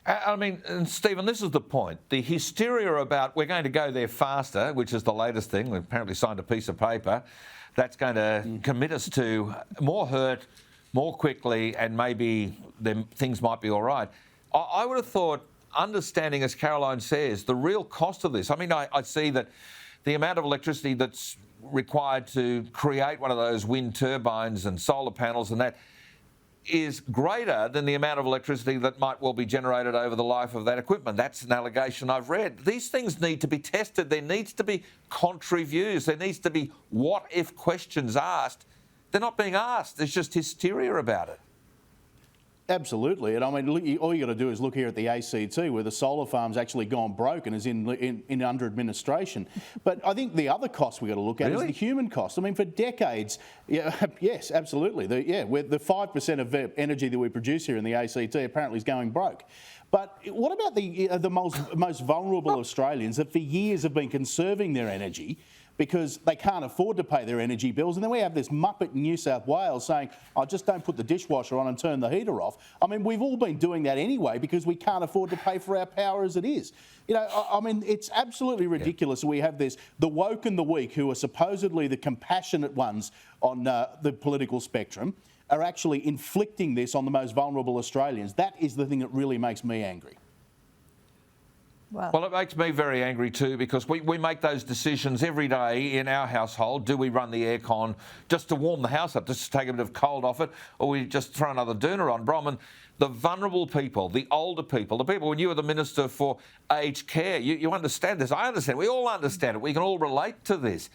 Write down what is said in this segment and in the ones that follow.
I mean, and Stephen, this is the point. The hysteria about we're going to go there faster, which is the latest thing. We've apparently signed a piece of paper that's going to commit us to more hurt, more quickly, and maybe things might be all right. I would have thought, understanding, as Caroline says, the real cost of this. I mean, I see that the amount of electricity that's required to create one of those wind turbines and solar panels and that is greater than the amount of electricity that might well be generated over the life of that equipment. That's an allegation I've read. These things need to be tested. There needs to be contrary views. There needs to be what-if questions asked. They're not being asked. There's just hysteria about it. Absolutely, and I mean, all you got to do is look here at the ACT, where the solar farm's actually gone broke and is in under administration. But I think the other cost we got to look at is the human cost. I mean, for decades, yes, absolutely, the 5% of energy that we produce here in the ACT apparently is going broke. But what about the most vulnerable Australians that for years have been conserving their energy because they can't afford to pay their energy bills? And then we have this muppet in New South Wales saying, "I just don't put the dishwasher on and turn the heater off." I mean, we've all been doing that anyway because we can't afford to pay for our power as it is. You know, I mean, it's absolutely ridiculous. We have the woke and the weak, who are supposedly the compassionate ones on the political spectrum, are actually inflicting this on the most vulnerable Australians. That is the thing that really makes me angry. Well, it makes me very angry too, because we make those decisions every day in our household. Do we run the aircon just to warm the house up, just to take a bit of cold off it, or we just throw another doona on? Bronwyn, the vulnerable people, the older people, the people, when you were the Minister for Aged Care, you understand this. I understand. We all understand it. We can all relate to this.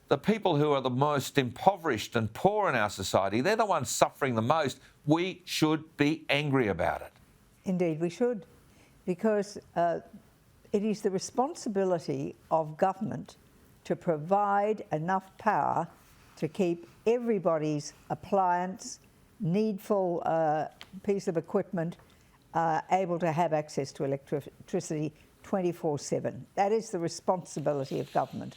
The people who are the most impoverished and poor in our society, they're the ones suffering the most. We should be angry about it. Indeed, we should, because it is the responsibility of government to provide enough power to keep everybody's appliance, needful piece of equipment able to have access to electricity 24/7. That is the responsibility of government.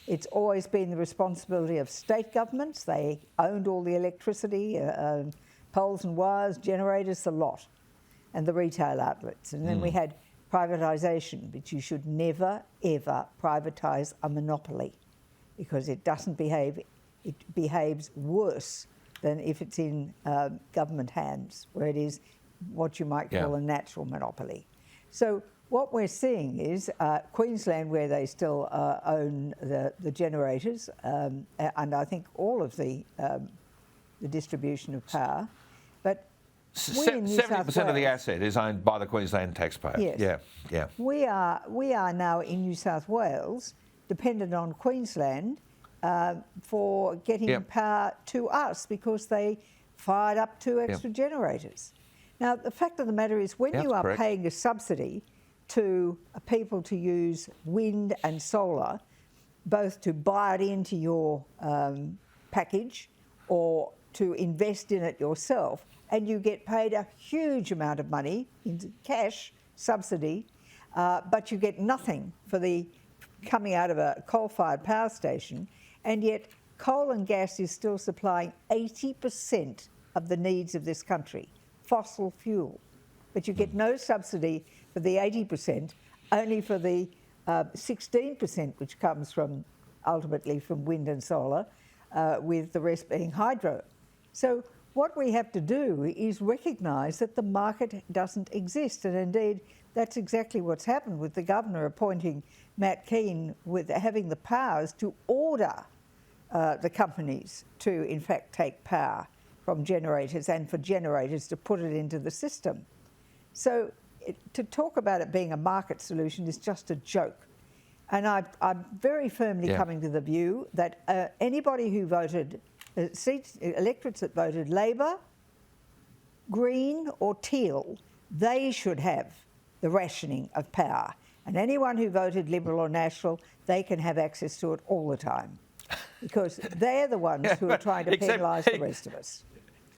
It's always been the responsibility of state governments. They owned all the electricity, poles and wires, generators, the lot, and the retail outlets. And then we had privatisation, but you should never, ever privatise a monopoly, because it doesn't behave, it behaves worse than if it's in government hands, where it is what you might call a natural monopoly. So what we're seeing is Queensland, where they still own the generators, and I think all of the distribution of power, but 70% of the asset is owned by the Queensland taxpayer. Yes. Yeah. We are now in New South Wales dependent on Queensland for getting power to us, because they fired up 2 extra generators. Now, the fact of the matter is, when you are paying a subsidy to people to use wind and solar, both to buy it into your package or to invest in it yourself, and you get paid a huge amount of money in cash subsidy, but you get nothing for the coming out of a coal-fired power station, and yet coal and gas is still supplying 80% of the needs of this country, fossil fuel. But you get no subsidy for the 80%, only for the 16%, which comes from, ultimately, from wind and solar, with the rest being hydro. So what we have to do is recognise that the market doesn't exist, and indeed that's exactly what's happened with the Governor appointing Matt Keane, with having the powers to order the companies to in fact take power from generators, and for generators to put it into the system. So to talk about it being a market solution is just a joke. And I'm very firmly coming to the view that anybody who voted, electorates that voted Labor, Green or Teal, they should have the rationing of power. And anyone who voted Liberal or National, they can have access to it all the time, because they're the ones who are trying to penalise the rest of us.